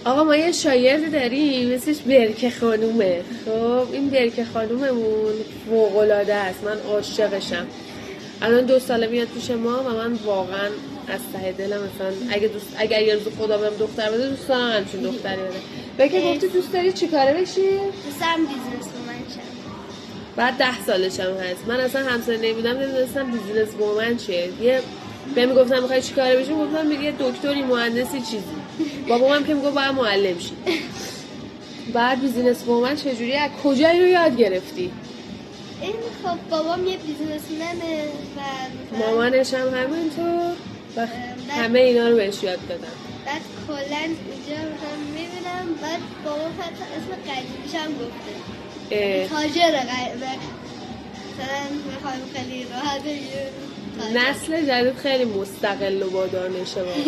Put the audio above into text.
آقا ما یه شاگردی داریم اسمش برکه خانومه. خب این برکه خانوممون فوق‌العاده است، من عاشقشم. الان 2 ساله میاد پیش ما و من واقعا از ته دلم مثلا اگر یه روز خدا بهم دختر بده دوست دارم همچین دختری بده. برکه گفتی دوست داری چیکاره بشی؟ دوستم بیزنس وومن شم. بعد 10 سالشم هست. من اصلا همسنی بودم نمیدونستم بیزینس وومن چیه. یه بهم میگفتم میخوای چیکاره بشی، گفتم بگی دکتری مهندسی چیزی. بابام که میگفت باید معلم شی. بعد بیزینس وومن چجوری از کجا اینو یاد گرفتی؟ این خب بابام یه بیزنسمنه و مامانش هم همینطور و همه اینا رو بهش یاد دادن. بعد کلا اینجا مثلا میبینم بعد بابام حتی اسم قدیمیش هم گفته تاجر مثلا میخوایم خیلی راحت نسل جدید خیلی مستقل و با دانشه واقعا.